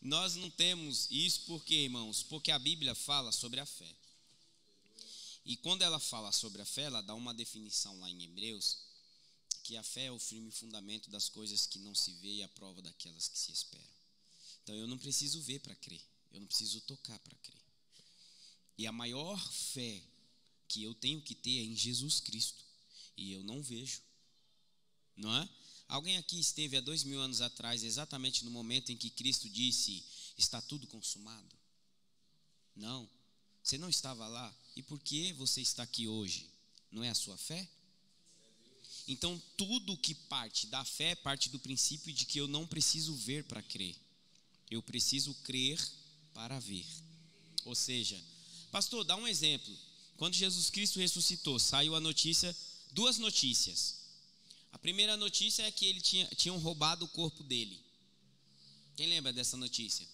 Nós não temos isso porque, irmãos, porque a Bíblia fala sobre a fé. E quando ela fala sobre a fé, ela dá uma definição lá em Hebreus, que a fé é o firme fundamento das coisas que não se vê e a prova daquelas que se esperam. Então eu não preciso ver para crer, eu não preciso tocar para crer. E a maior fé que eu tenho que ter é em Jesus Cristo. E eu não vejo, não é? Alguém aqui esteve há 2000 anos atrás, exatamente no momento em que Cristo disse, está tudo consumado? Não, você não estava lá. E por que você está aqui hoje? Não é a sua fé? Então tudo que parte da fé parte do princípio de que eu não preciso ver para crer. Eu preciso crer para ver. Ou seja, pastor, dá um exemplo. Quando Jesus Cristo ressuscitou, saiu a notícia, duas notícias. A primeira notícia é que tinham roubado o corpo dele. Quem lembra dessa notícia?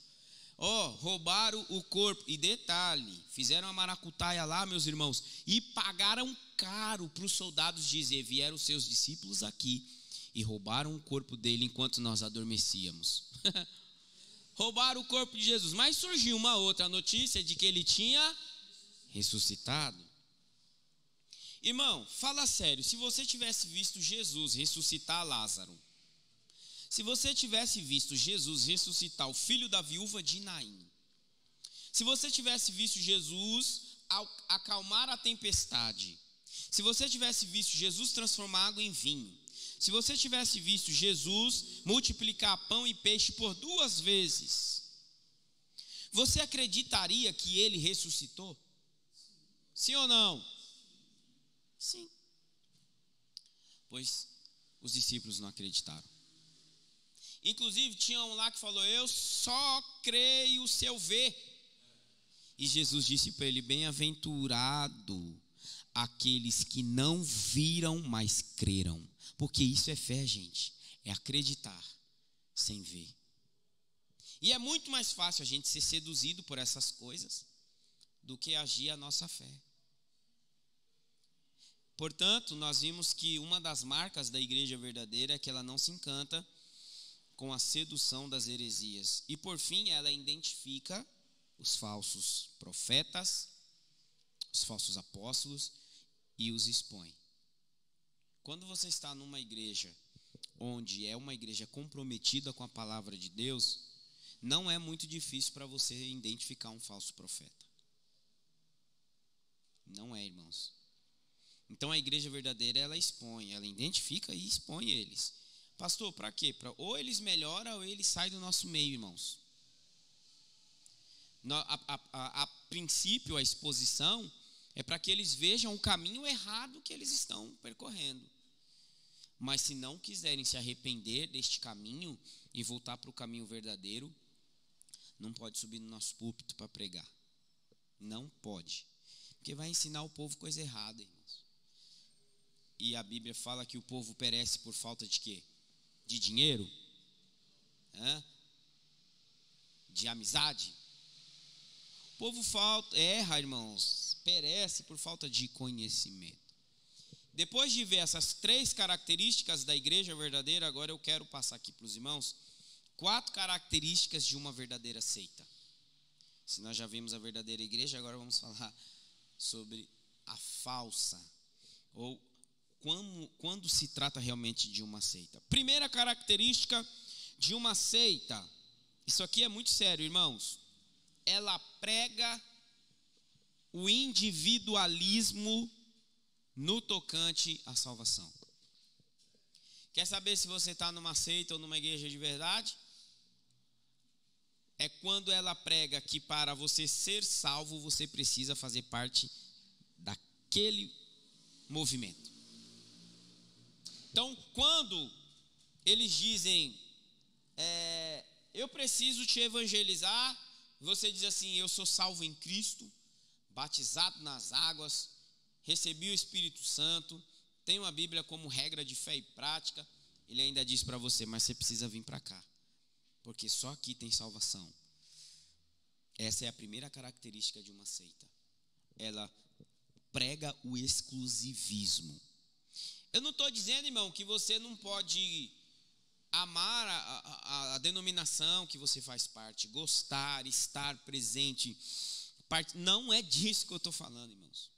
Roubaram o corpo. E detalhe, fizeram a maracutaia lá, meus irmãos, e pagaram caro para os soldados dizer, vieram os seus discípulos aqui e roubaram o corpo dele enquanto nós adormecíamos. Roubaram o corpo de Jesus. Mas surgiu uma outra notícia de que ele tinha ressuscitado. Irmão, fala sério, se você tivesse visto Jesus ressuscitar Lázaro, se você tivesse visto Jesus ressuscitar o filho da viúva de Naim, se você tivesse visto Jesus acalmar a tempestade, se você tivesse visto Jesus transformar água em vinho, se você tivesse visto Jesus multiplicar pão e peixe por 2 vezes, você acreditaria que ele ressuscitou? Sim ou não? Sim. Pois os discípulos não acreditaram. Inclusive tinha um lá que falou, eu só creio se eu ver. E Jesus disse para ele, bem-aventurado aqueles que não viram, mas creram. Porque isso é fé, gente, é acreditar sem ver. E é muito mais fácil a gente ser seduzido por essas coisas do que agir a nossa fé. Portanto, nós vimos que uma das marcas da igreja verdadeira é que ela não se encanta com a sedução das heresias. E por fim, ela identifica os falsos profetas, os falsos apóstolos e os expõe. Quando você está numa igreja onde é uma igreja comprometida com a palavra de Deus, não é muito difícil para você identificar um falso profeta. Não é, irmãos. Então a igreja verdadeira, ela expõe, ela identifica e expõe eles. Pastor, para quê? Ou eles melhoram ou eles saem do nosso meio, irmãos. A princípio, a exposição é para que eles vejam o caminho errado que eles estão percorrendo. Mas se não quiserem se arrepender deste caminho e voltar para o caminho verdadeiro, não pode subir no nosso púlpito para pregar. Não pode. Porque vai ensinar o povo coisa errada, irmãos. E a Bíblia fala que o povo perece por falta de quê? De dinheiro? De amizade? O povo erra, irmãos, perece por falta de conhecimento. Depois de ver essas 3 características da igreja verdadeira, agora eu quero passar aqui para os irmãos 4 características de uma verdadeira seita. Se nós já vimos a verdadeira igreja, agora vamos falar sobre a falsa, ou quando se trata realmente de uma seita. Primeira característica de uma seita, isso aqui é muito sério, irmãos. Ela prega o individualismo no tocante à salvação. Quer saber se você está numa seita ou numa igreja de verdade? É quando ela prega que para você ser salvo, você precisa fazer parte daquele movimento. Então, quando eles dizem, eu preciso te evangelizar, você diz assim, eu sou salvo em Cristo, batizado nas águas, recebi o Espírito Santo, tenho a Bíblia como regra de fé e prática. Ele ainda diz para você, mas você precisa vir para cá, porque só aqui tem salvação. Essa é a primeira característica de uma seita. Ela prega o exclusivismo. Eu não estou dizendo, irmão, que você não pode amar a denominação que você faz parte, gostar, estar presente. Não é disso que eu estou falando, irmãos.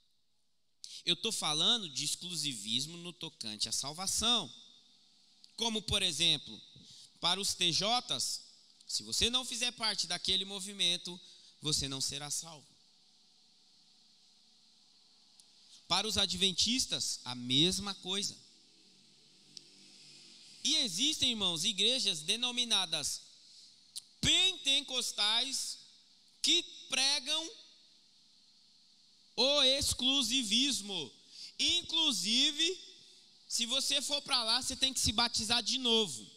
Eu estou falando de exclusivismo no tocante à salvação. Como, por exemplo, para os TJs, se você não fizer parte daquele movimento, você não será salvo. Para os adventistas, a mesma coisa. E existem, irmãos, igrejas denominadas pentecostais que pregam o exclusivismo. Inclusive, se você for para lá, você tem que se batizar de novo.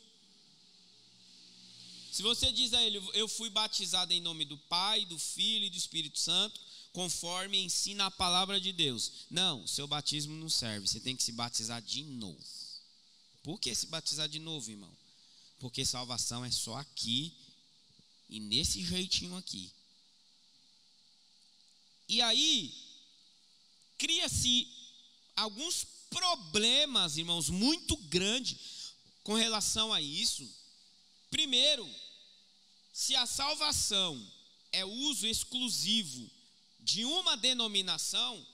Se você diz a ele, eu fui batizado em nome do Pai, do Filho e do Espírito Santo, conforme ensina a palavra de Deus. Não, seu batismo não serve, você tem que se batizar de novo. Por que se batizar de novo, irmão? Porque salvação é só aqui e nesse jeitinho aqui. E aí, cria-se alguns problemas, irmãos, muito grandes com relação a isso. Primeiro, se a salvação é uso exclusivo de uma denominação,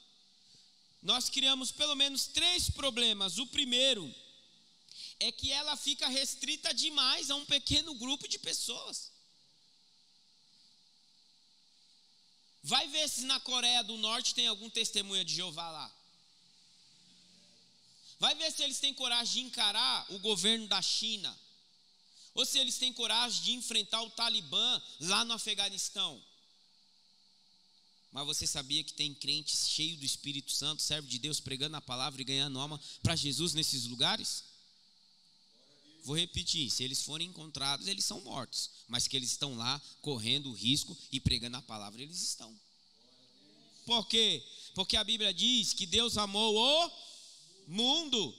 nós criamos pelo menos 3 problemas. O primeiro é que ela fica restrita demais a um pequeno grupo de pessoas. Vai ver se na Coreia do Norte tem algum testemunha de Jeová lá. Vai ver se eles têm coragem de encarar o governo da China. Ou se eles têm coragem de enfrentar o Talibã lá no Afeganistão. Mas você sabia que tem crentes cheios do Espírito Santo, servo de Deus, pregando a palavra e ganhando alma para Jesus nesses lugares? Vou repetir, se eles forem encontrados, eles são mortos. Mas que eles estão lá, correndo o risco e pregando a palavra, eles estão. Por quê? Porque a Bíblia diz que Deus amou o mundo.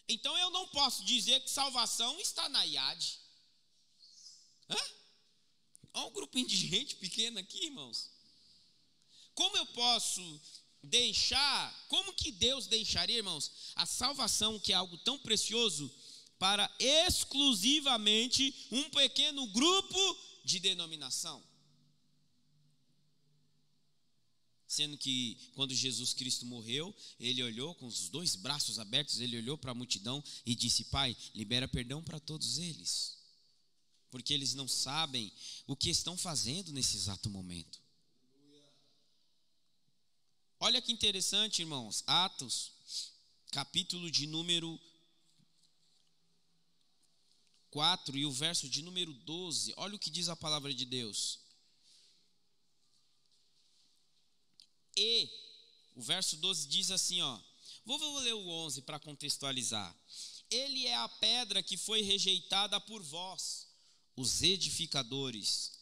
Então eu não posso dizer que salvação está na IAD. Olha um grupinho de gente pequena aqui, irmãos. Como eu posso deixar, como que Deus deixaria, irmãos, a salvação, que é algo tão precioso, para exclusivamente um pequeno grupo de denominação? Sendo que quando Jesus Cristo morreu, ele olhou com os 2 braços abertos, ele olhou para a multidão e disse: Pai, libera perdão para todos eles, porque eles não sabem o que estão fazendo nesse exato momento. Olha que interessante, irmãos, Atos, capítulo de número 4 e o verso de número 12, olha o que diz a palavra de Deus. E o verso 12 diz assim, vou ler o 11 para contextualizar. Ele é a pedra que foi rejeitada por vós, os edificadores,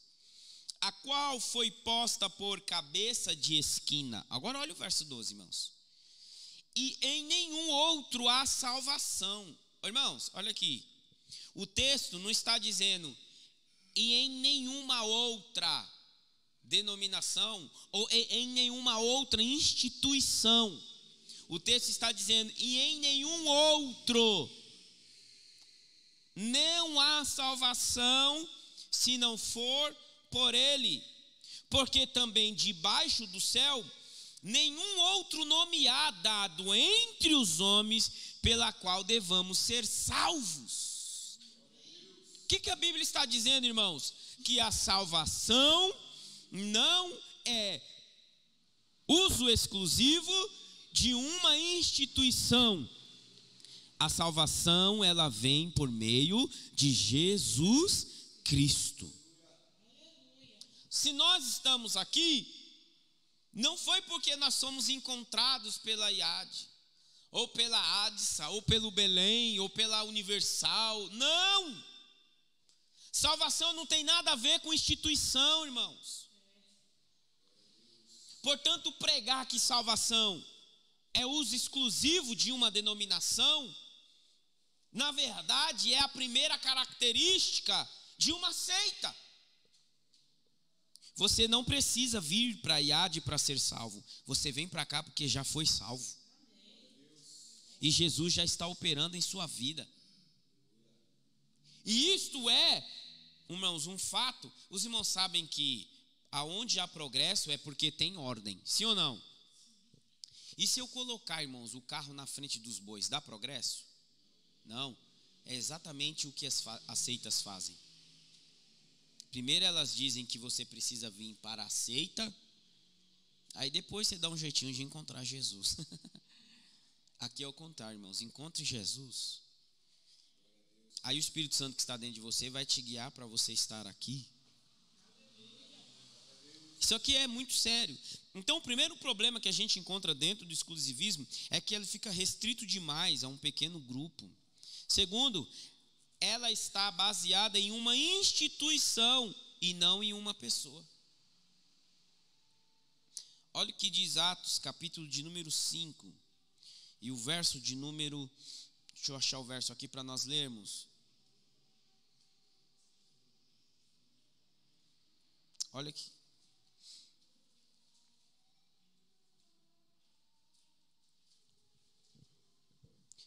a qual foi posta por cabeça de esquina. Agora olha o verso 12, irmãos. E em nenhum outro há salvação. Irmãos, olha aqui. O texto não está dizendo e em nenhuma outra denominação ou em nenhuma outra instituição. O texto está dizendo e em nenhum outro não há salvação se não for por ele, porque também debaixo do céu nenhum outro nome há dado entre os homens pela qual devamos ser salvos. O que a Bíblia está dizendo, irmãos? Que a salvação não é uso exclusivo de uma instituição. A salvação, ela vem por meio de Jesus Cristo. Se nós estamos aqui, não foi porque nós somos encontrados pela IAD, ou pela ADSA, ou pelo Belém, ou pela Universal. Não! Salvação não tem nada a ver com instituição, irmãos. Portanto, pregar que salvação é uso exclusivo de uma denominação, na verdade, é a primeira característica de uma seita. Você não precisa vir para a IAD para ser salvo. Você vem para cá porque já foi salvo. E Jesus já está operando em sua vida. E isto é, irmãos, um fato. Os irmãos sabem que aonde há progresso é porque tem ordem, sim ou não? E se eu colocar, irmãos, o carro na frente dos bois, dá progresso? Não, é exatamente o que as seitas fazem. Primeiro elas dizem que você precisa vir para a seita, aí depois você dá um jeitinho de encontrar Jesus. Aqui é o contrário, irmãos, encontre Jesus. Aí o Espírito Santo que está dentro de você vai te guiar para você estar aqui. Isso aqui é muito sério. Então o primeiro problema que a gente encontra dentro do exclusivismo é que ele fica restrito demais a um pequeno grupo. Segundo, ela está baseada em uma instituição e não em uma pessoa. Olha o que diz Atos, capítulo de número 5, e o verso de número, deixa eu achar o verso aqui para nós lermos. Olha aqui.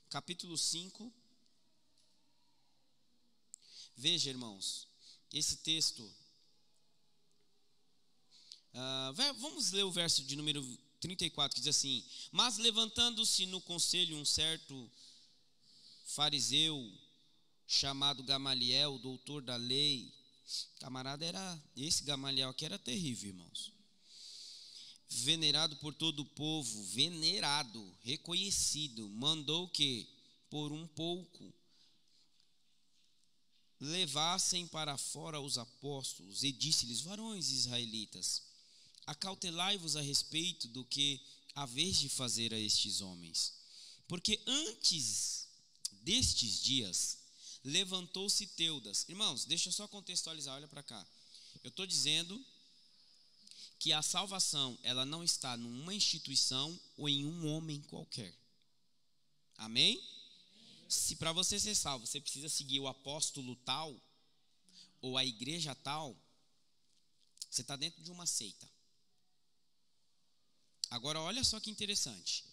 Capítulo 5. Veja, irmãos, esse texto. Vamos ler o verso de número 34, que diz assim: mas levantando-se no conselho um certo fariseu, chamado Gamaliel, doutor da lei. Camarada, esse Gamaliel aqui era terrível, irmãos. Venerado por todo o povo, venerado, reconhecido, mandou que, por um pouco, levassem para fora os apóstolos, e disse-lhes: varões israelitas, acautelai-vos a respeito do que haveis de fazer a estes homens, porque antes destes dias levantou-se Teudas. Irmãos, deixa eu só contextualizar, olha para cá. Eu estou dizendo que a salvação, ela não está numa instituição ou em um homem qualquer. Amém? Se para você ser salvo, você precisa seguir o apóstolo tal, ou a igreja tal, você está dentro de uma seita. Agora olha só que interessante.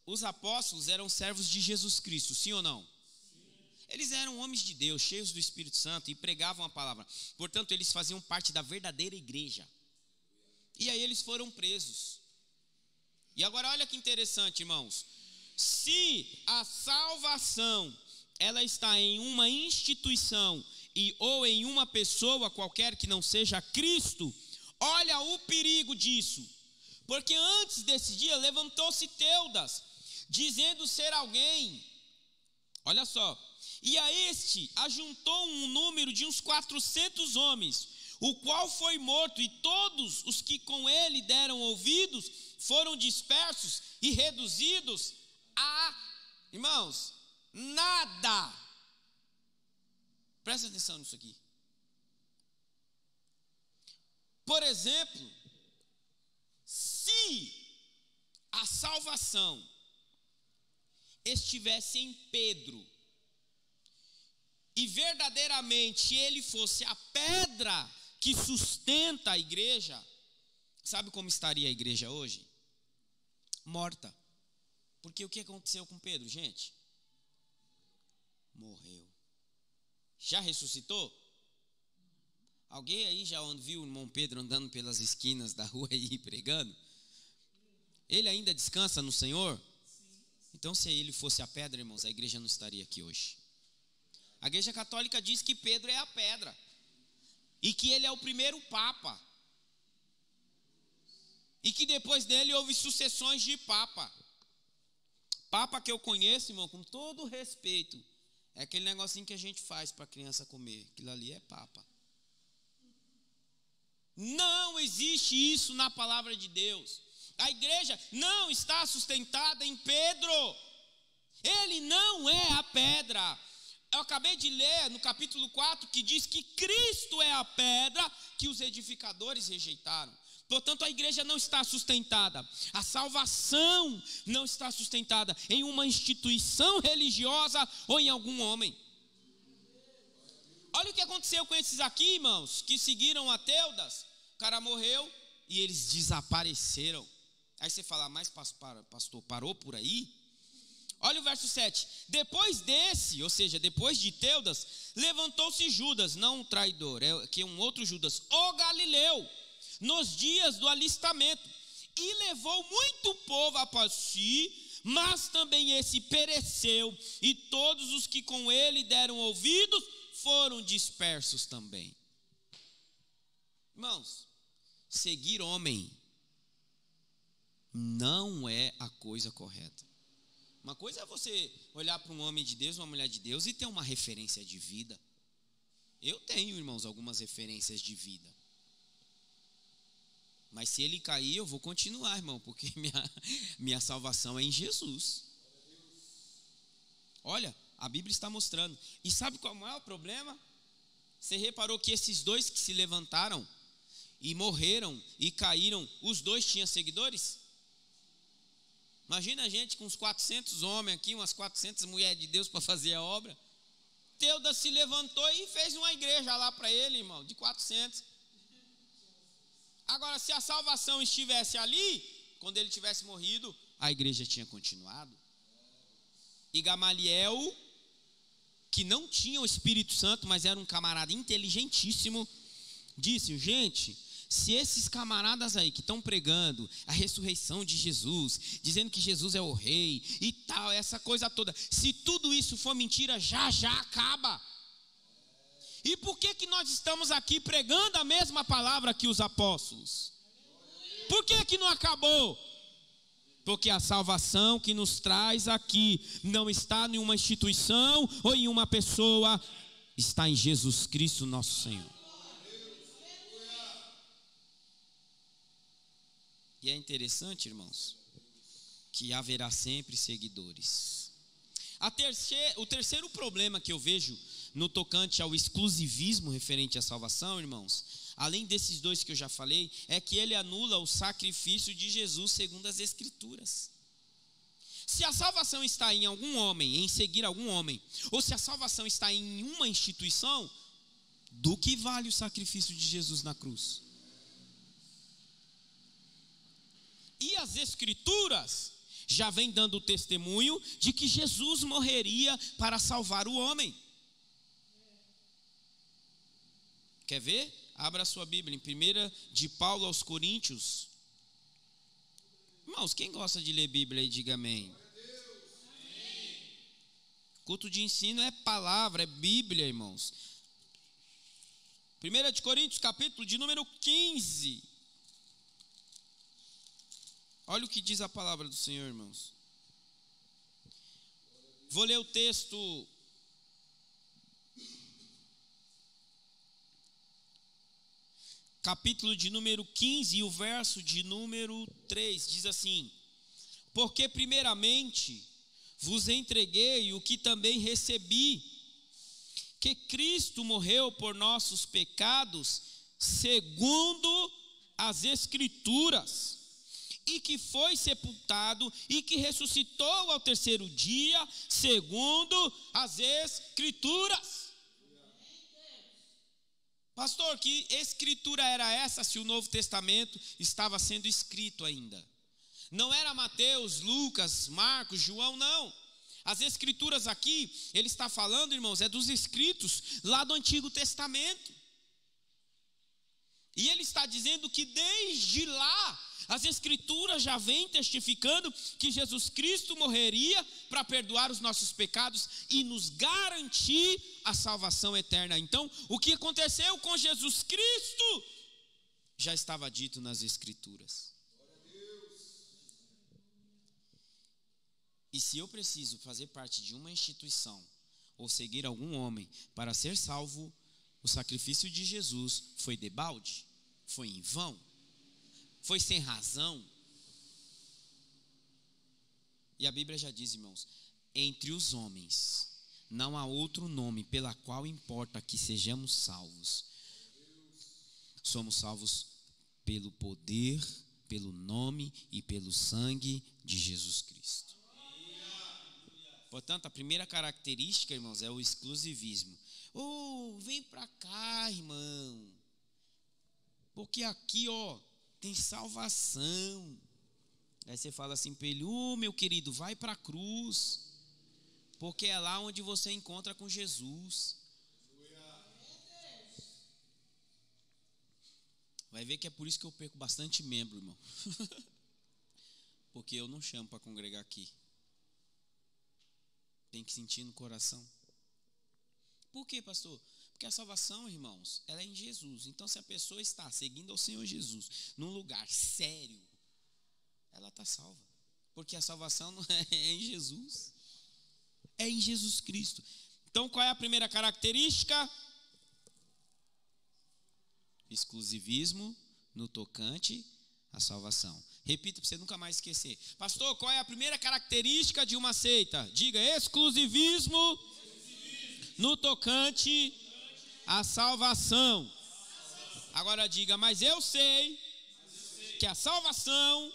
Os apóstolos eram servos de Jesus Cristo, sim ou não? Sim. Eles eram homens de Deus, cheios do Espírito Santo, e pregavam a palavra. Portanto, eles faziam parte da verdadeira igreja. E aí eles foram presos. E agora olha que interessante, irmãos. Se a salvação, ela está em uma instituição ou em uma pessoa qualquer que não seja Cristo, olha o perigo disso. Porque antes desse dia levantou-se Teudas, dizendo ser alguém. Olha só. E a este ajuntou um número de uns 400 homens, o qual foi morto, e todos os que com ele deram ouvidos foram dispersos e reduzidos a, irmãos, nada. Presta atenção nisso aqui. Por exemplo, se a salvação estivesse em Pedro, e verdadeiramente ele fosse a pedra que sustenta a igreja, sabe como estaria a igreja hoje? Morta. Porque o que aconteceu com Pedro, gente? Morreu. Já ressuscitou? Alguém aí já viu o irmão Pedro andando pelas esquinas da rua aí pregando? Ele ainda descansa no Senhor? Então, se ele fosse a pedra, irmãos, a igreja não estaria aqui hoje. A igreja católica diz que Pedro é a pedra e que ele é o primeiro papa, e que depois dele houve sucessões de papa. Papa que eu conheço, irmão, com todo respeito, é aquele negocinho que a gente faz para a criança comer. Aquilo ali é papa. Não existe isso na palavra de Deus. A igreja não está sustentada em Pedro. Ele não é a pedra. Eu acabei de ler no capítulo 4 que diz que Cristo é a pedra que os edificadores rejeitaram. Portanto, a igreja não está sustentada, a salvação não está sustentada em uma instituição religiosa ou em algum homem. Olha o que aconteceu com esses aqui, irmãos, que seguiram a Teudas. O cara morreu e eles desapareceram. Aí você fala: mas pastor, parou por aí? Olha o verso 7. Depois desse, ou seja, depois de Teudas, levantou-se Judas, não um traidor, é que um outro Judas, o Galileu, nos dias do alistamento, e levou muito povo após si, mas também esse pereceu, e todos os que com ele deram ouvidos foram dispersos também. Irmãos, seguir homem não é a coisa correta. Uma coisa é você olhar para um homem de Deus, uma mulher de Deus e ter uma referência de vida. Eu tenho, irmãos, algumas referências de vida. Mas se ele cair, eu vou continuar, irmão, porque minha salvação é em Jesus. Olha, a Bíblia está mostrando. E sabe qual é o maior problema? Você reparou que esses dois que se levantaram e morreram e caíram, os dois tinham seguidores? Imagina a gente com uns 400 homens aqui, umas 400 mulheres de Deus para fazer a obra. Teudas se levantou e fez uma igreja lá para ele, irmão, de 400. Agora, se a salvação estivesse ali, quando ele tivesse morrido, a igreja tinha continuado. E Gamaliel, que não tinha o Espírito Santo, mas era um camarada inteligentíssimo, disse: gente, se esses camaradas aí que estão pregando a ressurreição de Jesus, dizendo que Jesus é o rei e tal, essa coisa toda, se tudo isso for mentira, já acaba. E por que nós estamos aqui pregando a mesma palavra que os apóstolos? Por que não acabou? Porque a salvação que nos traz aqui não está em uma instituição ou em uma pessoa, está em Jesus Cristo nosso Senhor. E é interessante, irmãos, que haverá sempre seguidores. O terceiro problema que eu vejo no tocante ao exclusivismo referente à salvação, irmãos, além desses dois que eu já falei, é que ele anula o sacrifício de Jesus segundo as Escrituras. Se a salvação está em algum homem, em seguir algum homem, ou se a salvação está em uma instituição, do que vale o sacrifício de Jesus na cruz? E as Escrituras já vêm dando testemunho de que Jesus morreria para salvar o homem. Quer ver? Abra a sua Bíblia em 1 de Paulo aos Coríntios. Irmãos, quem gosta de ler Bíblia aí, diga amém. Culto de ensino é palavra, é Bíblia, irmãos. 1 de Coríntios, capítulo de número 15. Olha o que diz a palavra do Senhor, irmãos. Vou ler o texto. Capítulo de número 15 e o verso de número 3. Diz assim: porque primeiramente vos entreguei o que também recebi, que Cristo morreu por nossos pecados, segundo as Escrituras, e que foi sepultado e que ressuscitou ao terceiro dia, segundo as Escrituras. Pastor, que escritura era essa se o Novo Testamento estava sendo escrito ainda? Não era Mateus, Lucas, Marcos, João, não. As Escrituras aqui, ele está falando, irmãos, é dos escritos lá do Antigo Testamento. E ele está dizendo que desde lá, as Escrituras já vêm testificando que Jesus Cristo morreria para perdoar os nossos pecados e nos garantir a salvação eterna. Então, o que aconteceu com Jesus Cristo já estava dito nas Escrituras. E se eu preciso fazer parte de uma instituição ou seguir algum homem para ser salvo, o sacrifício de Jesus foi debalde, foi em vão, foi sem razão. E a Bíblia já diz, irmãos, entre os homens não há outro nome pela qual importa que sejamos salvos. Somos salvos pelo poder, pelo nome e pelo sangue de Jesus Cristo. Portanto, a primeira característica, irmãos, é o exclusivismo. Vem para cá, irmão, porque aqui, tem salvação. Aí você fala assim para ele: meu querido, vai para a cruz. Porque é lá onde você encontra com Jesus. Vai ver que é por isso que eu perco bastante membro, irmão. Porque eu não chamo para congregar aqui. Tem que sentir no coração. Por quê, pastor? Porque a salvação, irmãos, ela é em Jesus. Então, se a pessoa está seguindo ao Senhor Jesus num lugar sério, ela está salva. Porque a salvação não é em Jesus. É em Jesus Cristo. Então, qual é a primeira característica? Exclusivismo no tocante à salvação. Repito para você nunca mais esquecer. Pastor, qual é a primeira característica de uma seita? Diga: exclusivismo no tocante à salvação. Agora diga: mas eu sei que a salvação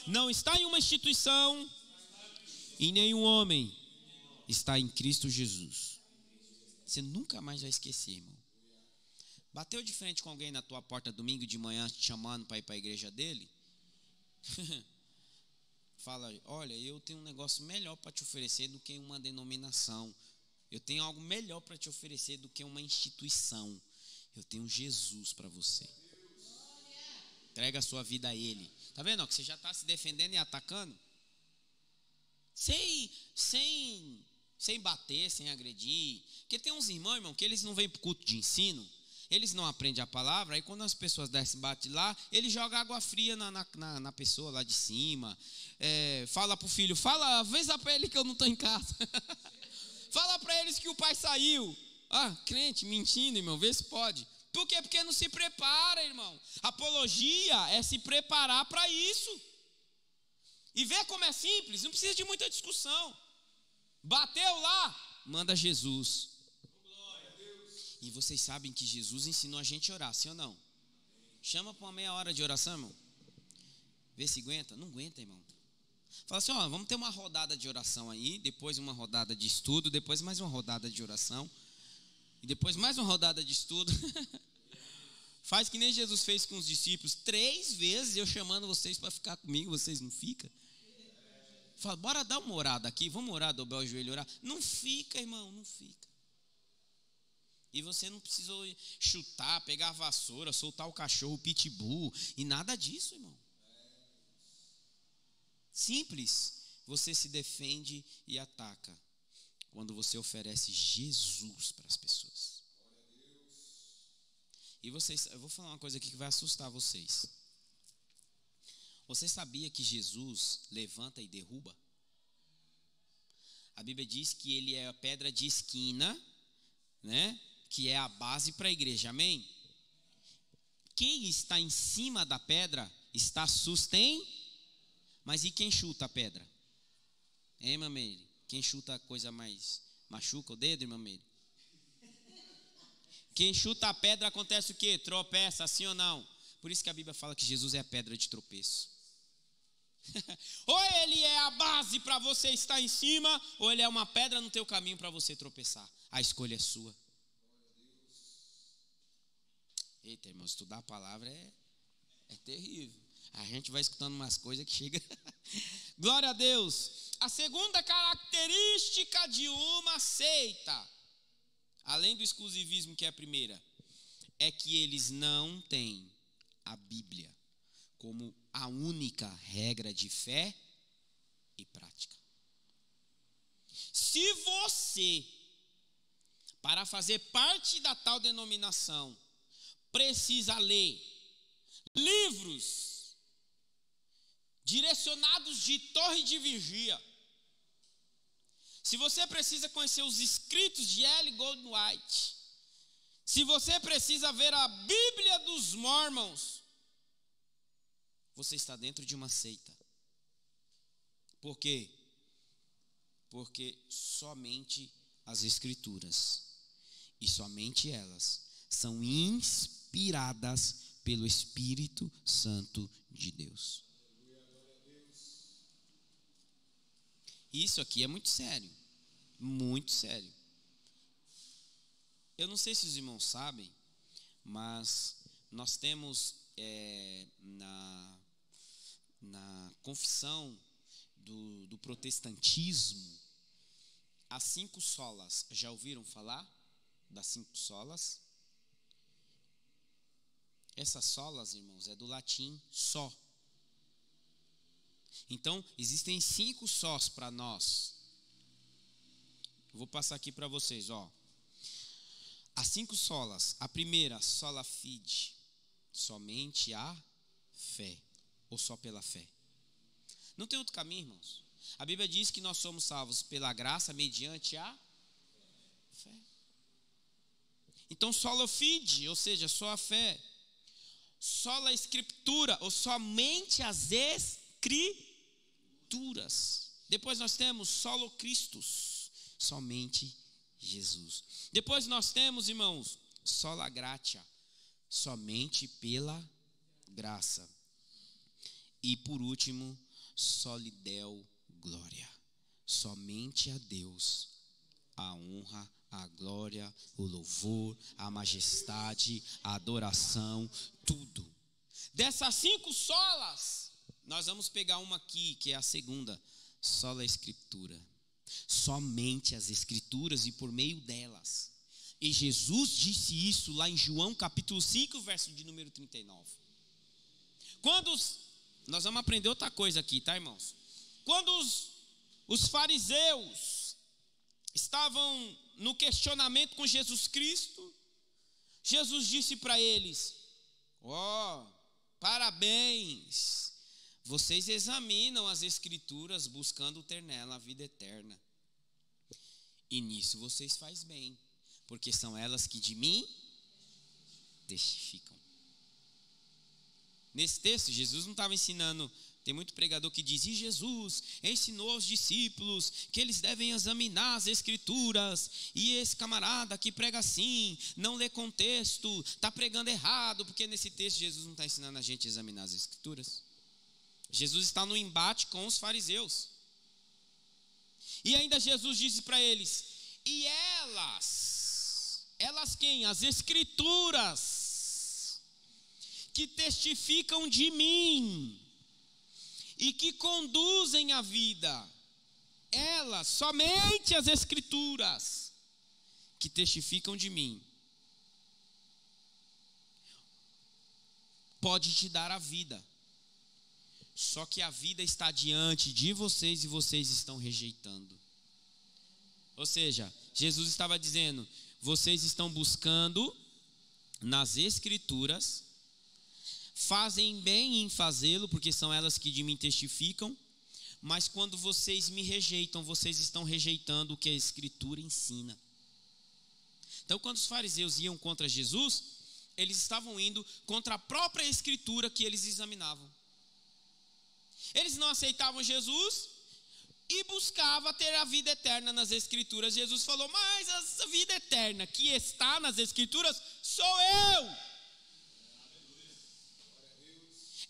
não está em uma instituição, em nenhum homem, está em Cristo Jesus. Você nunca mais vai esquecer, irmão. Bateu de frente com alguém na tua porta domingo de manhã te chamando para ir para a igreja dele? Fala: olha, eu tenho um negócio melhor para te oferecer do que uma denominação. Eu tenho algo melhor para te oferecer do que uma instituição. Eu tenho Jesus para você. Entrega a sua vida a Ele. Tá vendo que você já está se defendendo e atacando? Sem bater, sem agredir. Porque tem uns irmãos, irmão, que eles não vêm para o culto de ensino. Eles não aprendem a palavra. Aí quando as pessoas descem, bate lá, ele joga água fria na pessoa lá de cima. Fala para o filho: fala, avisa para ele que eu não estou em casa. Fala para eles que o pai saiu. Crente mentindo, irmão, vê se pode. Por quê? Porque não se prepara, irmão. Apologia é se preparar para isso. E vê como é simples, não precisa de muita discussão. Bateu lá, manda Jesus. E vocês sabem que Jesus ensinou a gente a orar, sim ou não? Chama para uma meia hora de oração, irmão. Vê se aguenta. Não aguenta, irmão. Fala assim: vamos ter uma rodada de oração aí, depois uma rodada de estudo, depois mais uma rodada de oração, e depois mais uma rodada de estudo. Faz que nem Jesus fez com os discípulos. 3 vezes eu chamando vocês para ficar comigo, vocês não ficam. Fala: bora dar uma orada aqui, vamos orar, dobrar o joelho e orar. Não fica, irmão, não fica. E você não precisou chutar, pegar a vassoura, soltar o cachorro, o pitbull, e nada disso, irmão. Simples. Você se defende e ataca quando você oferece Jesus para as pessoas. E vocês, eu vou falar uma coisa aqui que vai assustar vocês. Você sabia que Jesus levanta e derruba? A Bíblia diz que ele é a pedra de esquina, né? Que é a base para a igreja, amém? Quem está em cima da pedra está mas e quem chuta a pedra? Irmã Meire? Quem chuta a coisa mais machuca o dedo, irmã Meire? Quem chuta a pedra acontece o quê? Tropeça, sim ou não? Por isso que a Bíblia fala que Jesus é a pedra de tropeço. Ou ele é a base para você estar em cima, ou ele é uma pedra no teu caminho para você tropeçar. A escolha é sua. Eita, irmão, estudar a palavra é terrível. A gente vai escutando umas coisas que chega. Glória a Deus. A segunda característica de uma seita, além do exclusivismo que é a primeira, é que eles não têm a Bíblia como a única regra de fé e prática. Se você, para fazer parte da tal denominação, precisa ler livros direcionados de torre de vigia, se você precisa conhecer os escritos de L. Goldman White, se você precisa ver a Bíblia dos Mormons, você está dentro de uma seita. Por quê? Porque somente as Escrituras, e somente elas, são inspiradas pelo Espírito Santo de Deus. Isso aqui é muito sério. Muito sério. Eu não sei se os irmãos sabem, mas nós temos na confissão do protestantismo, as 5 solas. Já ouviram falar das 5 solas? Essas solas, irmãos, é do latim só. Então, existem 5 sós para nós. Eu vou passar aqui para vocês, ó. As 5 solas. A primeira, sola fide, somente a fé, ou só pela fé. Não tem outro caminho, irmãos. A Bíblia diz que nós somos salvos pela graça mediante a fé. Então, sola fide, ou seja, só a fé. Sola escritura, ou somente as escrituras. Depois nós temos solo Christus, somente Jesus. Depois nós temos, irmãos, sola gratia, somente pela graça. E por último, soli Deo glória, somente a Deus a honra, a glória, o louvor, a majestade, a adoração, tudo. Dessas 5 solas, nós vamos pegar uma aqui, que é a segunda, sola escritura. Somente as escrituras e por meio delas. E Jesus disse isso lá em João capítulo 5, verso de número 39. Nós vamos aprender outra coisa aqui, tá, irmãos? Quando os fariseus estavam no questionamento com Jesus Cristo, Jesus disse para eles: parabéns, vocês examinam as escrituras buscando ter nela a vida eterna, e nisso vocês fazem bem, porque são elas que de mim testificam. Nesse texto, Jesus não estava ensinando. Tem muito pregador que diz: e Jesus ensinou aos discípulos que eles devem examinar as escrituras, e esse camarada que prega assim, não lê contexto, está pregando errado, porque nesse texto Jesus não está ensinando a gente a examinar as escrituras. Jesus está no embate com os fariseus. E ainda Jesus disse para eles: e elas quem? As escrituras, que testificam de mim, e que conduzem a vida. Elas, somente as escrituras, que testificam de mim, pode te dar a vida. Só que a vida está diante de vocês e vocês estão rejeitando. Ou seja, Jesus estava dizendo: vocês estão buscando nas escrituras, fazem bem em fazê-lo, porque são elas que de mim testificam, mas quando vocês me rejeitam, vocês estão rejeitando o que a escritura ensina. Então, quando os fariseus iam contra Jesus, eles estavam indo contra a própria escritura que eles examinavam. Eles não aceitavam Jesus e buscavam ter a vida eterna nas escrituras. Jesus falou: mas a vida eterna que está nas escrituras sou eu.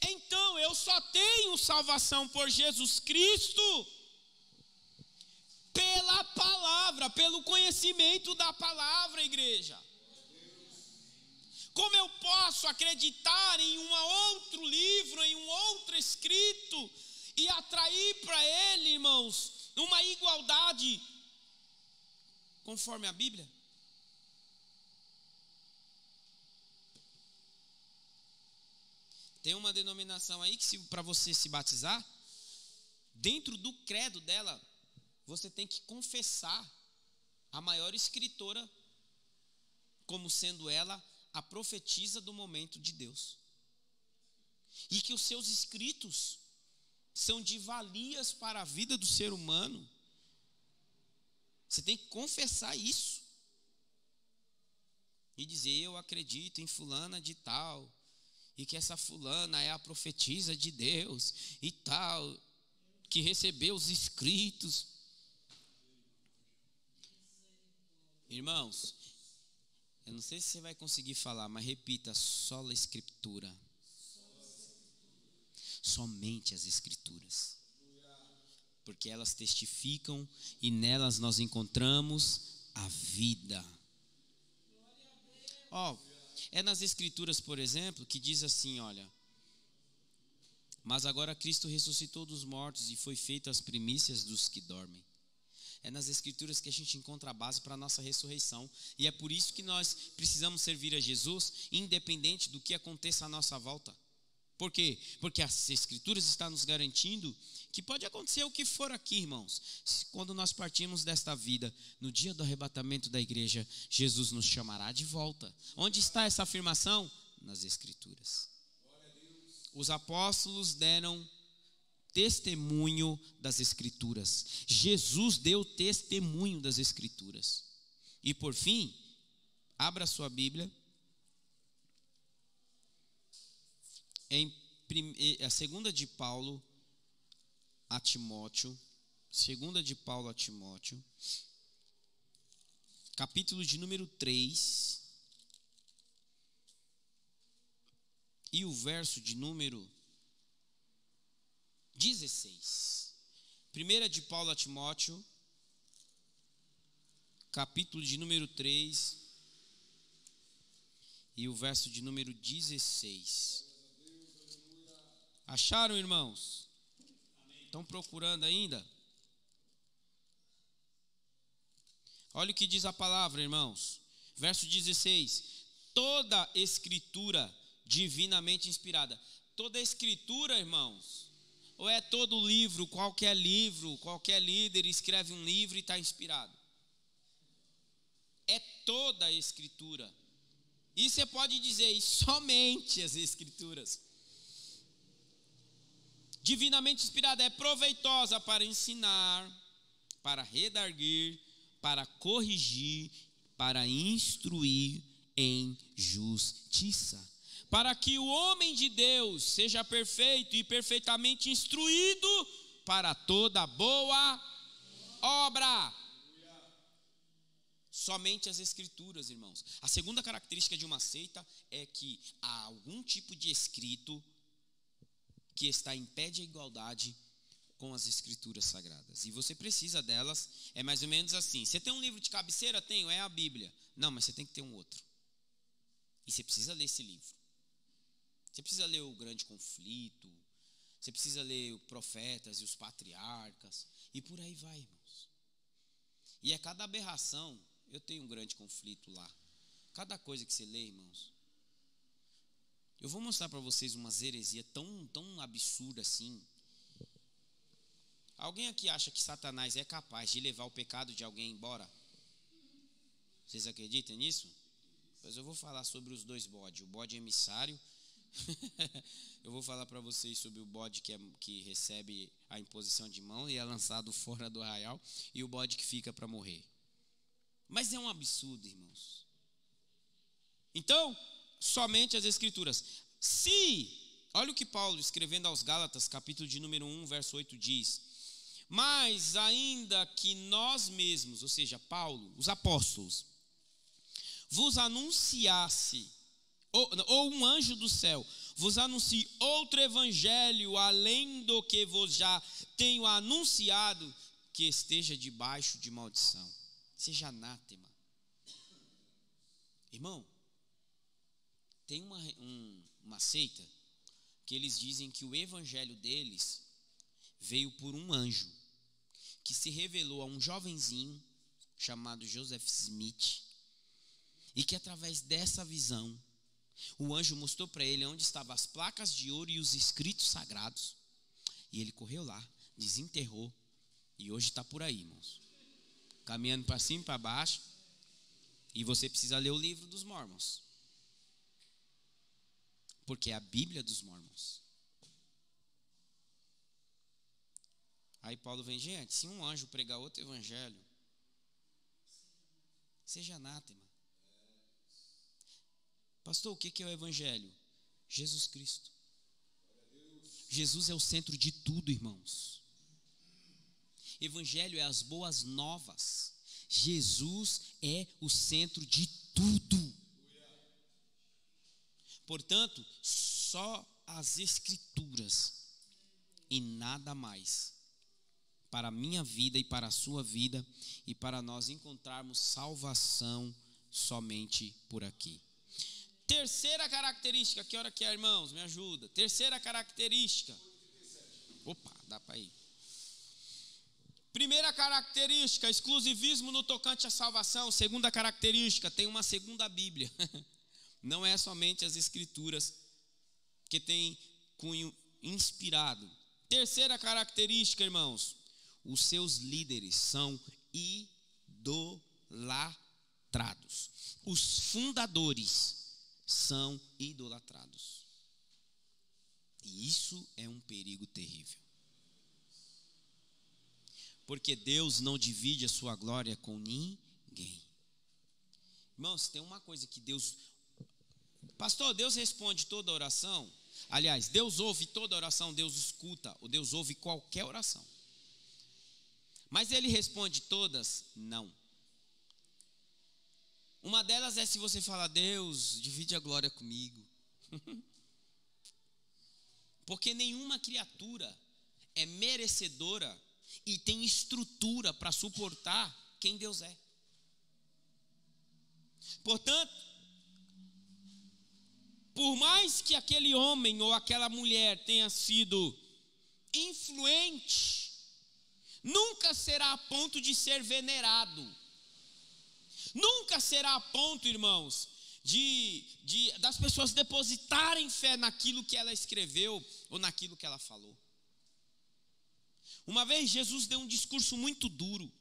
Então eu só tenho salvação por Jesus Cristo pela palavra, pelo conhecimento da palavra, igreja. Como eu posso acreditar em um outro livro, em um outro escrito, e atrair para ele, irmãos, uma igualdade conforme a Bíblia? Tem uma denominação aí que, para você se batizar, dentro do credo dela, você tem que confessar a maior escritora como sendo ela a profetisa do momento de Deus, e que os seus escritos são de valias para a vida do ser humano. Você tem que confessar isso e dizer: eu acredito em fulana de tal, e que essa fulana é a profetisa de Deus e tal, que recebeu os escritos. Irmãos, eu não sei se você vai conseguir falar, mas repita: sola escritura. Somente as escrituras, porque elas testificam e nelas nós encontramos a vida. É nas escrituras, por exemplo, que diz assim, olha: mas agora Cristo ressuscitou dos mortos e foi feito as primícias dos que dormem. É nas Escrituras que a gente encontra a base para a nossa ressurreição. E é por isso que nós precisamos servir a Jesus, independente do que aconteça à nossa volta. Por quê? Porque as Escrituras estão nos garantindo que pode acontecer o que for aqui, irmãos. Quando nós partirmos desta vida, no dia do arrebatamento da igreja, Jesus nos chamará de volta. Onde está essa afirmação? Nas Escrituras. Os apóstolos deram testemunho das Escrituras. Jesus deu testemunho das Escrituras. E por fim, abra sua Bíblia em a segunda de Paulo a Timóteo, capítulo de número 3, e o verso de número 16. Primeira de Paulo a Timóteo, capítulo de número 3, e o verso de número 16. Acharam, irmãos? Estão procurando ainda? Olha o que diz a palavra, irmãos. Verso 16. Toda escritura divinamente inspirada. Toda escritura, irmãos, ou é todo livro, qualquer líder escreve um livro e está inspirado. É toda a escritura. E você pode dizer, e somente as escrituras. Divinamente inspirada, é proveitosa para ensinar, para redarguir, para corrigir, para instruir em justiça, para que o homem de Deus seja perfeito e perfeitamente instruído para toda boa obra. Somente as Escrituras, irmãos. A segunda característica de uma seita é que há algum tipo de escrito que está em pé de igualdade com as Escrituras sagradas. E você precisa delas, é mais ou menos assim. Você tem um livro de cabeceira? Tenho, é a Bíblia. Não, mas você tem que ter um outro. E você precisa ler esse livro. Você precisa ler o Grande Conflito, você precisa ler os Profetas e os Patriarcas, e por aí vai, irmãos. E é cada aberração, eu tenho um Grande Conflito lá. Cada coisa que você lê, irmãos. Eu vou mostrar para vocês uma heresia tão absurda assim. Alguém aqui acha que Satanás é capaz de levar o pecado de alguém embora? Vocês acreditam nisso? Pois eu vou falar sobre os dois bodes. O bode emissário. Eu vou falar para vocês sobre o bode que recebe a imposição de mão e é lançado fora do arraial. E o bode que fica para morrer. Mas é um absurdo, irmãos. Então, somente as Escrituras. Olha o que Paulo, escrevendo aos Gálatas, capítulo de número 1, verso 8, diz: mas ainda que nós mesmos, ou seja, Paulo, os apóstolos, vos anunciasse, ou um anjo do céu, vos anuncie outro evangelho, além do que vos já tenho anunciado, que esteja debaixo de maldição, seja anátema. Irmão, tem uma seita que eles dizem que o evangelho deles veio por um anjo que se revelou a um jovenzinho chamado Joseph Smith, e que através dessa visão o anjo mostrou para ele onde estavam as placas de ouro e os escritos sagrados, e ele correu lá, desenterrou, e hoje está por aí, irmãos, caminhando para cima e para baixo. E você precisa ler o livro dos Mormons, porque é a Bíblia dos Mormons. Aí Paulo vem, gente, se um anjo pregar outro evangelho, seja anátema. Pastor, o que é o evangelho? Jesus Cristo. Jesus é o centro de tudo, irmãos. Evangelho é as boas novas. Jesus é o centro de tudo. Portanto, só as Escrituras e nada mais, para a minha vida e para a sua vida, e para nós encontrarmos salvação somente por aqui. Terceira característica, que hora que é, irmãos? Me ajuda. Terceira característica. Opa, dá para ir. Primeira característica, exclusivismo no tocante à salvação. Segunda característica, tem uma segunda Bíblia. Não é somente as Escrituras que tem cunho inspirado. Terceira característica, irmãos, os seus líderes são idolatrados. Os fundadores são idolatrados. E isso é um perigo terrível. Porque Deus não divide a sua glória com ninguém. Irmãos, tem uma coisa que Deus... Pastor, Deus responde toda oração? Aliás, Deus ouve toda oração, Deus escuta, ou Deus ouve qualquer oração. Mas Ele responde todas? Não. Uma delas é se você falar, Deus, divide a glória comigo. Porque nenhuma criatura é merecedora e tem estrutura para suportar quem Deus é. Portanto, por mais que aquele homem ou aquela mulher tenha sido influente, nunca será a ponto de ser venerado. Nunca será a ponto, irmãos, das pessoas depositarem fé naquilo que ela escreveu ou naquilo que ela falou. Uma vez Jesus deu um discurso muito duro,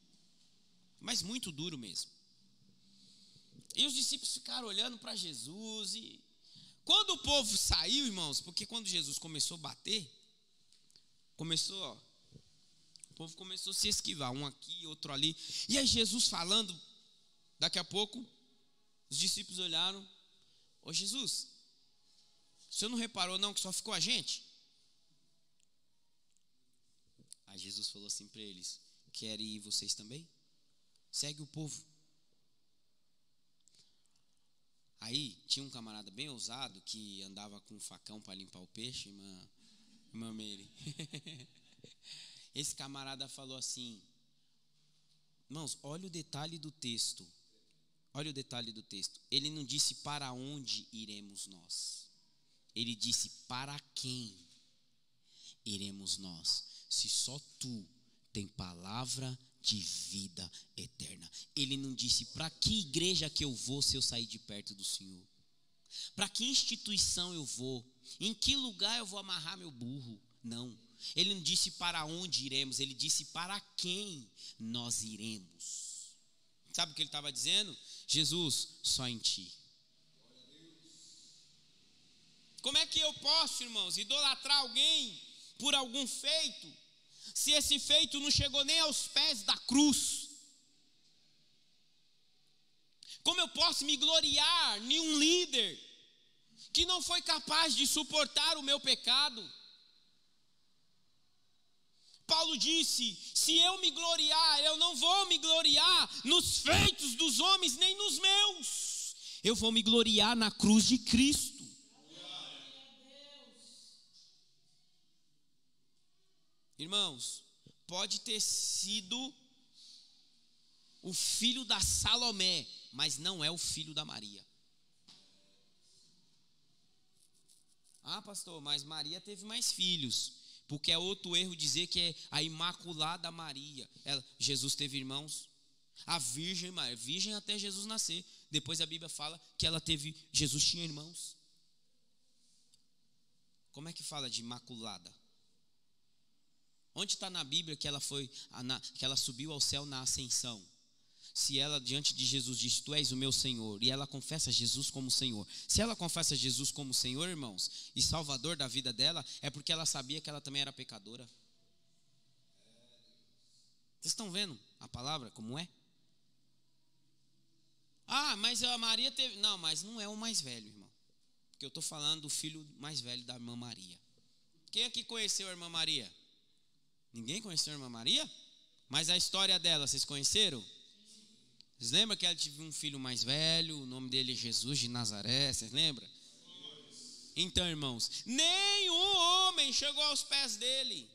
mas muito duro mesmo. E os discípulos ficaram olhando para Jesus e quando o povo saiu, irmãos, porque quando Jesus começou a bater, o povo começou a se esquivar, um aqui, outro ali. E aí Jesus falando, daqui a pouco, os discípulos olharam, ô Jesus, o senhor não reparou não que só ficou a gente? Aí Jesus falou assim para eles, querem ir vocês também? Segue o povo. Aí tinha um camarada bem ousado que andava com um facão para limpar o peixe, irmã Meire. Esse camarada falou assim, irmãos, olha o detalhe do texto. Olha o detalhe do texto. Ele não disse para onde iremos nós. Ele disse para quem iremos nós. Se só tu tem palavra de vida eterna. Ele não disse para que igreja que eu vou se eu sair de perto do Senhor. Para que instituição eu vou. Em que lugar eu vou amarrar meu burro. Não. Ele não disse para onde iremos. Ele disse para quem nós iremos. Sabe o que ele estava dizendo? Jesus, só em ti. Como é que eu posso, irmãos, idolatrar alguém por algum feito, se esse feito não chegou nem aos pés da cruz? Como eu posso me gloriar em um líder que não foi capaz de suportar o meu pecado? Paulo disse, se eu me gloriar, eu não vou me gloriar nos feitos dos homens, nem nos meus. Eu vou me gloriar na cruz de Cristo. Irmãos, pode ter sido o filho da Salomé, mas não é o filho da Maria. Ah, pastor, mas Maria teve mais filhos. Porque é outro erro dizer que é a Imaculada Maria. Jesus teve irmãos. A Virgem Maria, virgem até Jesus nascer. Depois a Bíblia fala que Jesus tinha irmãos. Como é que fala de Imaculada? Onde está na Bíblia que ela subiu ao céu na ascensão? Se ela diante de Jesus diz, tu és o meu Senhor, e ela confessa Jesus como Senhor. Se ela confessa Jesus como Senhor, irmãos, e Salvador da vida dela, é porque ela sabia que ela também era pecadora. Vocês estão vendo a palavra como é? Ah, mas a Maria teve... Não, mas não é o mais velho, irmão. Porque eu estou falando do filho mais velho da irmã Maria. Quem aqui conheceu a irmã Maria? Ninguém conheceu a irmã Maria? Mas a história dela, vocês conheceram? Vocês lembram que ela teve um filho mais velho, o nome dele é Jesus de Nazaré, vocês lembram? Então, irmãos, nenhum homem chegou aos pés dele.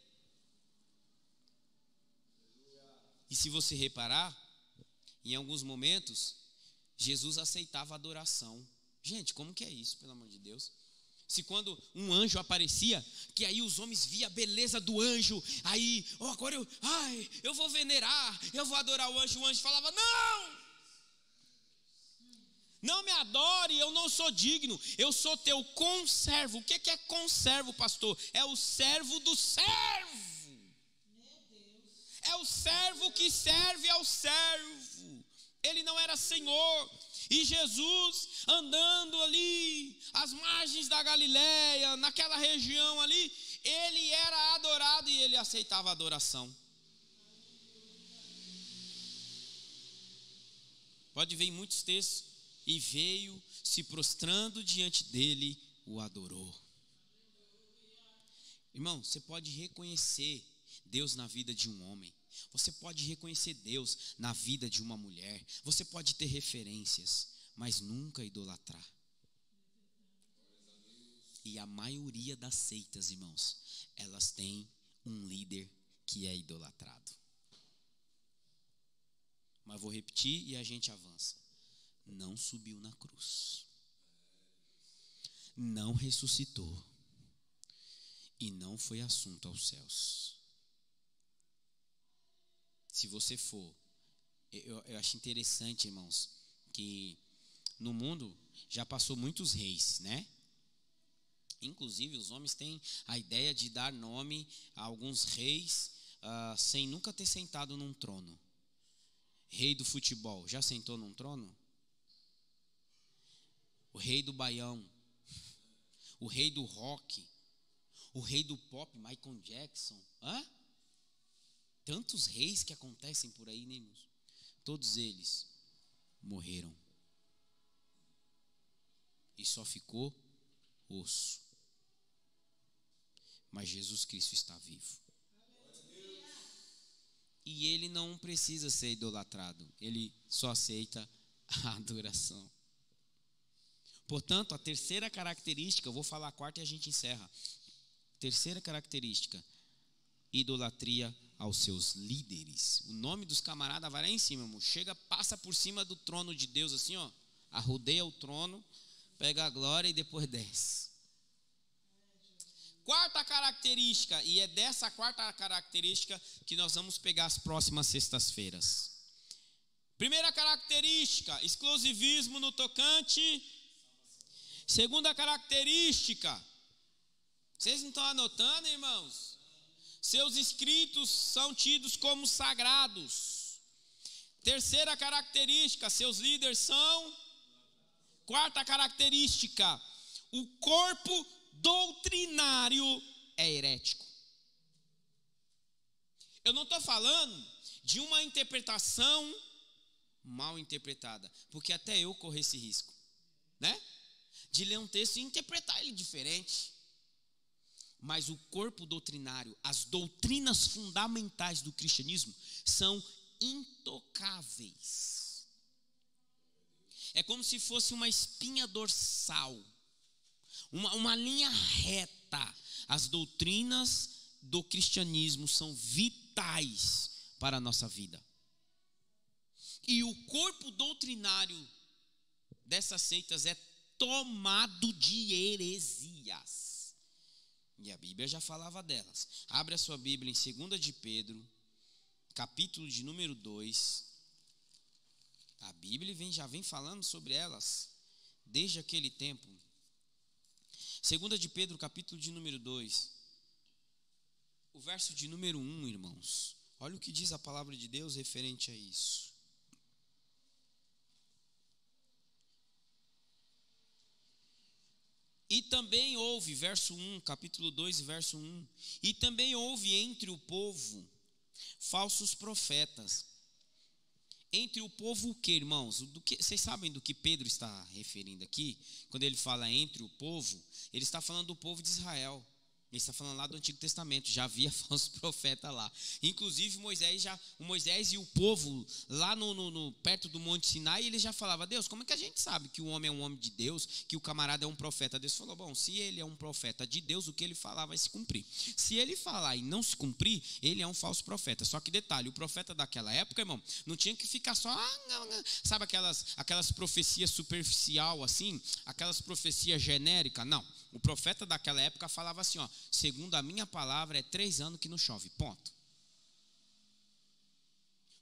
E se você reparar, em alguns momentos, Jesus aceitava adoração. Gente, como que é isso, pelo amor de Deus? Se quando um anjo aparecia, que aí os homens viam a beleza do anjo, aí, agora eu vou venerar, eu vou adorar o anjo falava, não me adore, eu não sou digno, eu sou teu conservo. O que é conservo, pastor? É o servo do servo. É o servo que serve ao servo. Ele não era senhor. E Jesus andando ali, às margens da Galileia, naquela região ali, ele era adorado e ele aceitava a adoração. Pode ver em muitos textos. E veio, se prostrando diante dele, o adorou. Irmão, você pode reconhecer Deus na vida de um homem. Você pode reconhecer Deus na vida de uma mulher. Você pode ter referências, mas nunca idolatrar. E a maioria das seitas, irmãos, elas têm um líder que é idolatrado. Mas vou repetir e a gente avança. Não subiu na cruz, não ressuscitou e não foi assunto aos céus. Se você for, eu acho interessante, irmãos, que no mundo já passou muitos reis, né? Inclusive os homens têm a ideia de dar nome a alguns reis sem nunca ter sentado num trono. Rei do futebol, já sentou num trono? O rei do baião, o rei do rock, o rei do pop, Michael Jackson. Tantos reis que acontecem por aí, né, irmãos? Todos eles morreram. E só ficou osso. Mas Jesus Cristo está vivo. E ele não precisa ser idolatrado. Ele só aceita a adoração. Portanto, a terceira característica, eu vou falar a quarta e a gente encerra. Terceira característica, idolatria aos seus líderes. O nome dos camaradas vai lá em cima, irmão. Chega, passa por cima do trono de Deus assim, arrodeia o trono, pega a glória e depois desce. Quarta característica, e é dessa quarta característica que nós vamos pegar as próximas sextas-feiras. Primeira característica, exclusivismo no tocante. Segunda característica, vocês não estão anotando, irmãos? Seus escritos são tidos como sagrados. Terceira característica, seus líderes são. Quarta característica, o corpo doutrinário é herético. Eu não estou falando de uma interpretação mal interpretada, porque até eu corro esse risco, né? De ler um texto e interpretar ele diferente. Mas o corpo doutrinário, as doutrinas fundamentais do cristianismo são intocáveis. É como se fosse uma espinha dorsal, uma linha reta. As doutrinas do cristianismo são vitais para a nossa vida. E o corpo doutrinário dessas seitas é tomado de heresias. E a Bíblia já falava delas. Abre a sua Bíblia em 2 de Pedro, capítulo de número 2. A Bíblia já vem falando sobre elas desde aquele tempo. 2 de Pedro, capítulo de número 2. O verso de número 1, irmãos. Olha o que diz a palavra de Deus referente a isso. E também houve, verso 1, capítulo 2, verso 1. E também houve entre o povo falsos profetas. Entre o povo o que, irmãos? Vocês sabem do que Pedro está referindo aqui? Quando ele fala entre o povo, ele está falando do povo de Israel. Ele está falando lá do Antigo Testamento, já havia falso profeta lá. Inclusive o Moisés e o povo lá perto do Monte Sinai, ele já falava: Deus, como é que a gente sabe que o homem é um homem de Deus, que o camarada é um profeta? Deus falou: bom, se ele é um profeta de Deus, o que ele falar vai se cumprir. Se ele falar e não se cumprir, ele é um falso profeta. Só que detalhe, o profeta daquela época, irmão, não tinha que ficar só, sabe aquelas profecias superficial assim, aquelas profecias genéricas? Não. O profeta daquela época falava assim, ó, segundo a minha palavra, é 3 anos que não chove, ponto.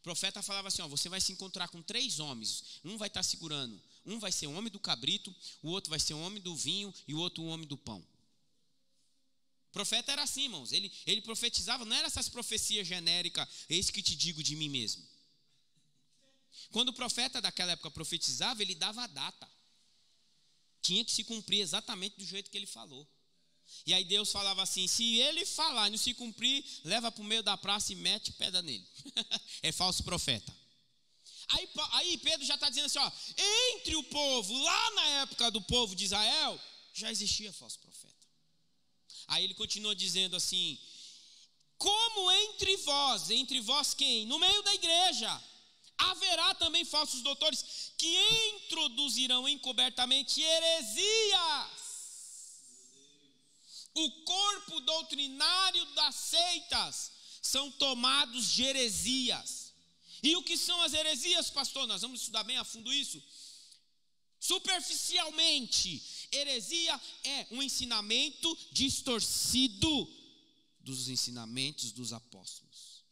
O profeta falava assim, ó, você vai se encontrar com 3 homens, um vai estar segurando, um vai ser o homem do cabrito, o outro vai ser o homem do vinho e o outro o homem do pão. O profeta era assim, irmãos, ele profetizava, não era essas profecias genéricas, eis que te digo de mim mesmo. Quando o profeta daquela época profetizava, ele dava a data. Tinha que se cumprir exatamente do jeito que ele falou. E aí Deus falava assim, se ele falar e não se cumprir, leva para o meio da praça e mete pedra nele. É falso profeta. Aí Pedro já está dizendo assim, ó, entre o povo, lá na época do povo de Israel, já existia falso profeta. Aí ele continua dizendo assim, como entre vós quem? No meio da igreja, haverá também falsos doutores que introduzirão encobertamente heresias. O corpo doutrinário das seitas são tomados de heresias. E o que são as heresias, pastor? Nós vamos estudar bem a fundo isso. Superficialmente, heresia é um ensinamento distorcido dos ensinamentos dos apóstolos.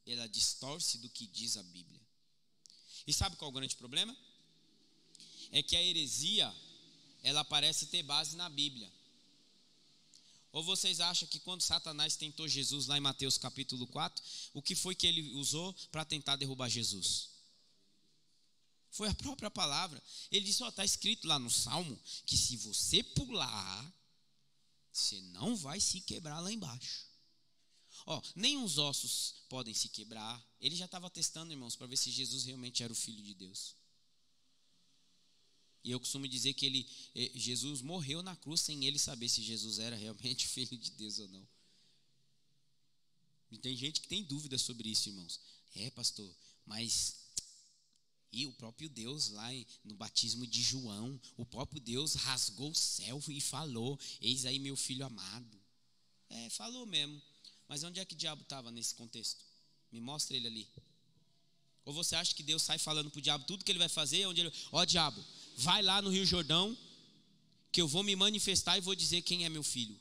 Ela distorce do que diz a Bíblia. E sabe qual é o grande problema? É que a heresia, ela parece ter base na Bíblia. Ou vocês acham que quando Satanás tentou Jesus lá em Mateus capítulo 4, o que foi que ele usou para tentar derrubar Jesus? Foi a própria palavra. Ele disse, está escrito lá no Salmo, que se você pular, você não vai se quebrar lá embaixo. Nem os ossos podem se quebrar. Ele já estava testando, irmãos, para ver se Jesus realmente era o Filho de Deus. E eu costumo dizer que Jesus morreu na cruz sem ele saber se Jesus era realmente Filho de Deus ou não. E tem gente que tem dúvidas sobre isso, irmãos. Pastor, mas... E o próprio Deus lá no batismo de João, o próprio Deus rasgou o céu e falou, eis aí meu filho amado. Falou mesmo. Mas onde é que o diabo estava nesse contexto? Me mostra ele ali. Ou você acha que Deus sai falando para o diabo tudo que ele vai fazer? Diabo, vai lá no Rio Jordão, que eu vou me manifestar e vou dizer quem é meu filho.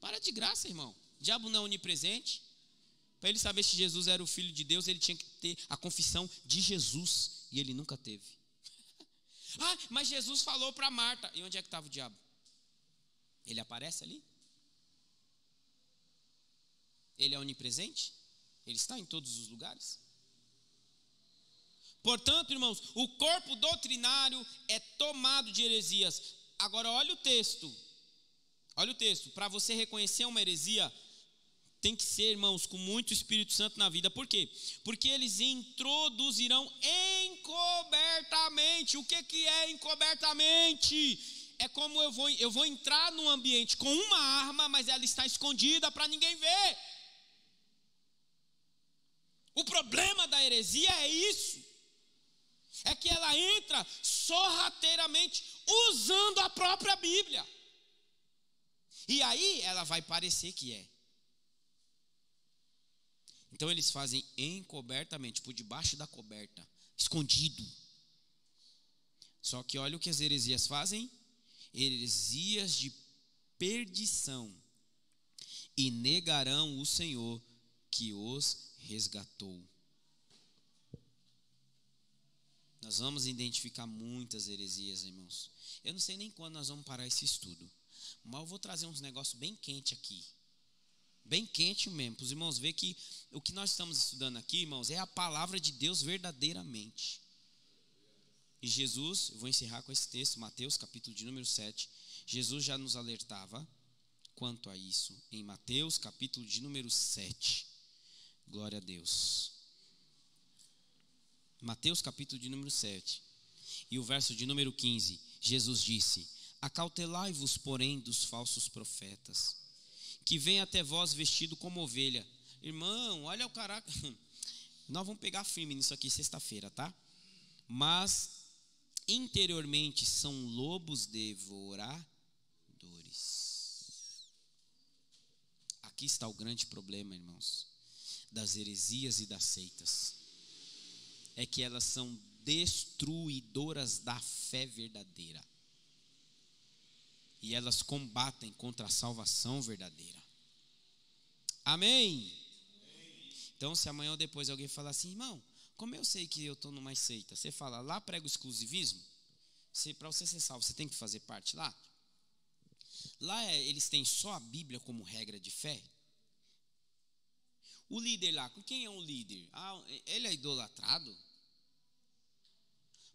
Para de graça, irmão. O diabo não é onipresente. Para ele saber se Jesus era o Filho de Deus, ele tinha que ter a confissão de Jesus. E ele nunca teve. Mas Jesus falou para Marta. E onde é que estava o diabo? Ele aparece ali? Ele é onipresente? Ele está em todos os lugares? Portanto, irmãos, o corpo doutrinário é tomado de heresias. Agora, olha o texto. Olha o texto. Para você reconhecer uma heresia, tem que ser, irmãos, com muito Espírito Santo na vida. Por quê? Porque eles introduzirão encobertamente. O que é encobertamente? É como eu vou entrar num ambiente com uma arma, mas ela está escondida para ninguém ver. O problema da heresia é isso. É que ela entra sorrateiramente usando a própria Bíblia. E aí ela vai parecer que é. Então eles fazem encobertamente, por debaixo da coberta, escondido. Só que olha o que as heresias fazem. Heresias de perdição. E negarão o Senhor que os resgatou. Nós vamos identificar muitas heresias, irmãos. Eu não sei nem quando nós vamos parar esse estudo, mas eu vou trazer uns negócios bem quentes aqui. Bem quente mesmo, para os irmãos verem que o que nós estamos estudando aqui, irmãos, é a palavra de Deus verdadeiramente. E Jesus, eu vou encerrar com esse texto, Mateus capítulo de número 7. Jesus já nos alertava quanto a isso, em Mateus capítulo de número 7. Glória a Deus. Mateus capítulo de número 7. E o verso de número 15, Jesus disse: acautelai-vos, porém, dos falsos profetas, que vem até vós vestido como ovelha. Irmão, olha o caraca. Nós vamos pegar firme nisso aqui sexta-feira, tá? Mas interiormente são lobos devoradores. Aqui está o grande problema, irmãos, das heresias e das seitas. É que elas são destruidoras da fé verdadeira. e elas combatem contra a salvação verdadeira. Amém? Então, se amanhã ou depois alguém falar assim, irmão, como eu sei que eu estou numa seita? Você fala, lá prega o exclusivismo? Para você ser salvo, você tem que fazer parte lá? Lá eles têm só a Bíblia como regra de fé? O líder lá, quem é o líder? Ele é idolatrado?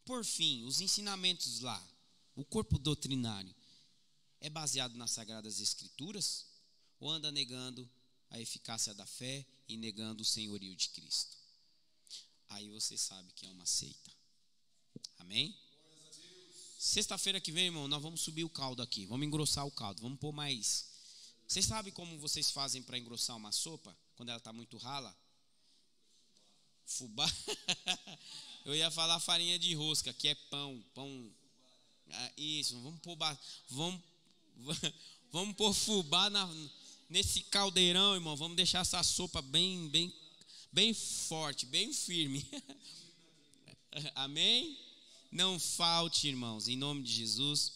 Por fim, os ensinamentos lá, o corpo doutrinário, é baseado nas Sagradas Escrituras? Ou anda negando a eficácia da fé e negando o senhorio de Cristo? Aí você sabe que é uma seita. Amém? Sexta-feira que vem, irmão, nós vamos subir o caldo aqui. Vamos engrossar o caldo, vamos pôr mais. Vocês sabem como vocês fazem para engrossar uma sopa? Quando ela está muito rala? Fubá. Eu ia falar farinha de rosca, que é pão. Isso, vamos pôr fubá nesse caldeirão, irmão. Vamos deixar essa sopa bem forte, bem firme. Amém? Não falte, irmãos, em nome de Jesus.